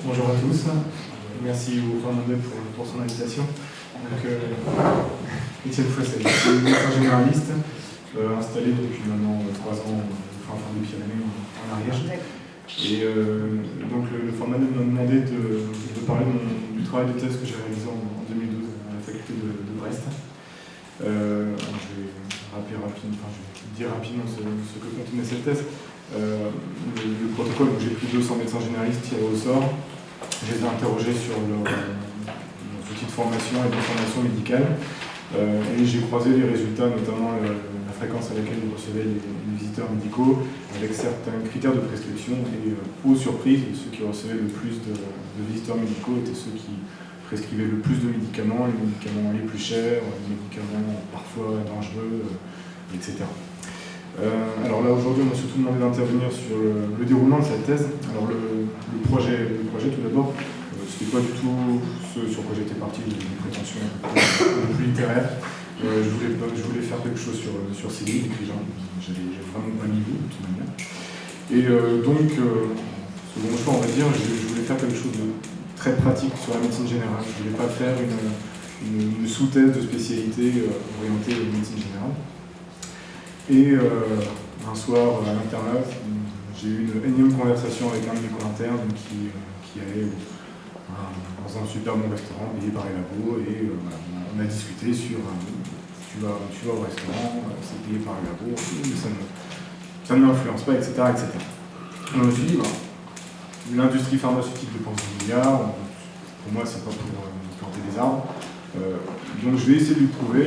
Bonjour à tous, merci au Fernandel pour son invitation. Donc, Étienne Foisset, je suis médecin généraliste, installé depuis maintenant 3 ans, enfin des Pyrénées en Ariège. Et donc le Fernandel m'a demandé de parler du travail de thèse que j'ai réalisé en 2012 à la faculté de Brest. Je vais dire rapidement ce que contenait cette thèse. Le protocole, où j'ai pris 200 médecins généralistes tirés au sort. Je les ai interrogés sur leur outil de formation et de formation médicale. Et j'ai croisé les résultats, notamment la fréquence à laquelle ils recevaient les visiteurs médicaux, avec certains critères de prescription. Et aux surprises, ceux qui recevaient le plus de visiteurs médicaux étaient ceux qui prescrivaient le plus de médicaments, les médicaments les plus chers, les médicaments parfois dangereux, etc. Alors là, aujourd'hui, on m'a surtout demandé d'intervenir sur le déroulement de cette thèse. Alors le projet tout d'abord, c'était pas du tout ce sur quoi j'étais parti, des prétentions un peu plus littéraires. Je voulais faire quelque chose sur ces livres, j'avais vraiment pas mis de toute manière. Et donc, selon choix, on va dire, je voulais faire quelque chose de très pratique sur la médecine générale. Je voulais pas faire une sous-thèse de spécialité orientée à la médecine générale. Et un soir, à l'internat, j'ai eu une énième conversation avec un de mes co-internes qui allait dans un super bon restaurant payé par les labos, et voilà, on a discuté sur tu vas au restaurant, c'est payé par les labos, ça ne m'influence pas, etc., etc. Et on me suis dit, l'industrie pharmaceutique dépense 10 milliards, pour moi c'est pas pour planter des arbres, donc je vais essayer de lui prouver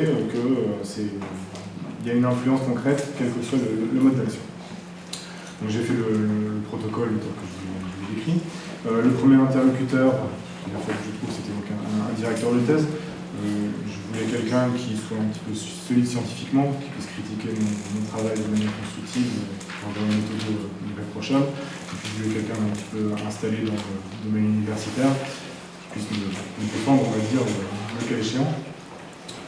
il y a une influence concrète, quel que soit le mode d'action. Donc j'ai fait le protocole tel que je vous l'ai décrit. Le premier interlocuteur, je trouve c'était donc un directeur de thèse. Je voulais quelqu'un qui soit un petit peu solide scientifiquement, qui puisse critiquer mon travail de manière constructive, dans une méthode irréprochable. Et puis je voulais quelqu'un un petit peu installé dans le domaine universitaire, qui puisse me défendre, on va dire, le cas échéant.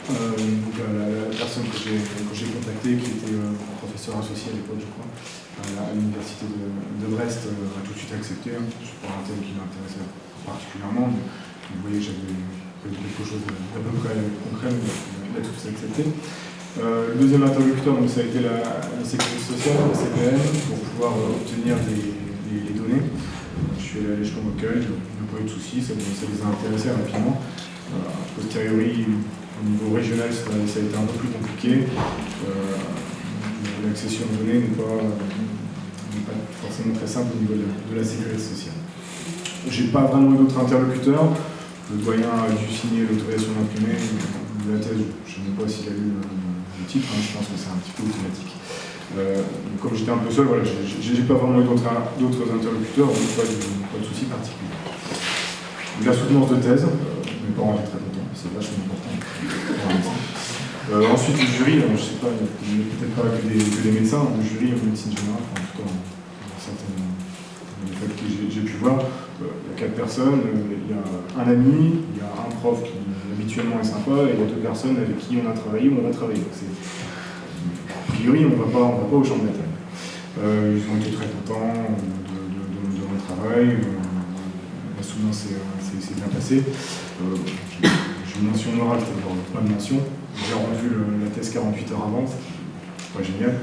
Donc la personne que j'ai contactée, qui était professeur associé à l'époque, je crois, à l'université de Brest, a tout de suite accepté. Je crois un thème qui m'intéressait particulièrement, mais vous voyez, j'avais quelque chose d'à peu près concret, mais il a tout de suite accepté. Le deuxième interlocuteur, donc, ça a été la sécurité sociale, la CPM, pour pouvoir obtenir des données. Je suis allé à l'échelon local, il n'y a pas eu de soucis, ça les a intéressés rapidement. A posteriori, au niveau régional, ça a été un peu plus compliqué. L'accession aux données n'est pas forcément très simple au niveau de la sécurité sociale. Je n'ai pas vraiment eu d'autres interlocuteurs. Le doyen a dû signer l'autorisation d'imprimer de la thèse. Je ne sais pas s'il a eu le titre, je pense que c'est un petit peu automatique. Comme j'étais un peu seul, voilà, je n'ai pas vraiment eu d'autres interlocuteurs, donc pas de soucis particuliers. La soutenance de thèse, mes parents étaient très contents, c'est vachement important. Ensuite, le jury, je ne sais pas, il n'y a peut-être pas que des médecins, le jury en médecine générale, en tout cas, dans certaines facs que j'ai pu voir, il y a 4 personnes, il y a un ami, il y a un prof qui habituellement est sympa, et il y a 2 personnes avec qui on a travaillé ou on va travailler. Donc a priori, on ne va pas au champ de bataille. Ils ont été très contents de mon travail, la soutenance s'est bien passée. J'ai une mention orale, c'est-à-dire pas de mention. J'ai rendu la thèse 48 heures avant, c'est pas génial.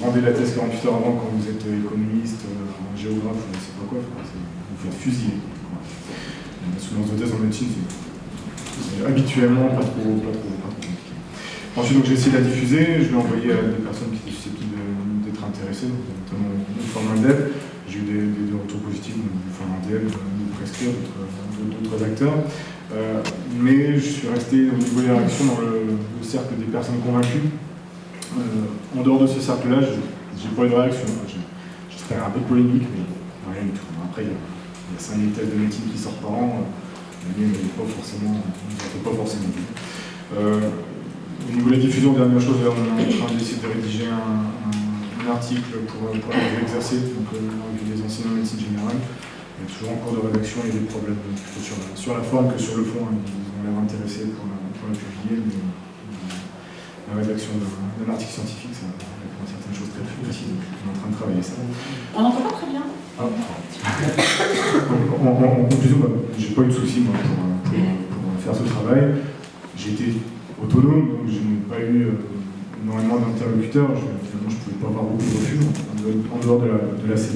Rendez la thèse 48 heures avant quand vous êtes économiste, géographe, je ne sais pas quoi, vous faites fusiller. La soutenance de thèse en médecine, c'est habituellement pas trop compliqué. Ensuite, donc, j'ai essayé de la diffuser, je l'ai envoyée à des personnes qui étaient susceptibles d'être intéressées, notamment le Fernandel. J'ai eu des retours positifs du Fernandel, de prescrire, d'autres acteurs. Mais je suis resté au niveau des réactions dans le cercle des personnes convaincues. En dehors de ce cercle-là, j'ai pas eu de réaction. J'espère un peu de polémique, mais rien du tout. Après, il y a 5000 thèses de médecine qui sortent par an. La mienne n'est pas forcément vue. Au niveau de la diffusion, dernière chose, on est en train d'essayer de rédiger un article pour l'exercer, donc avec des enseignants en médecine générale. Il y a toujours en cours de rédaction, il y a des problèmes plutôt sur la forme que sur le fond. Ils ont l'air intéressés pour la publier, mais la rédaction d'un article scientifique, ça répond à certaines choses très précises, donc je suis en train de travailler ça. On n'entend pas très bien. Ah. En conclusion, j'ai pas eu de soucis moi, pour faire ce travail. J'ai été autonome, donc je n'ai pas eu énormément d'interlocuteurs. Finalement, je ne pouvais pas avoir beaucoup de refus en dehors de la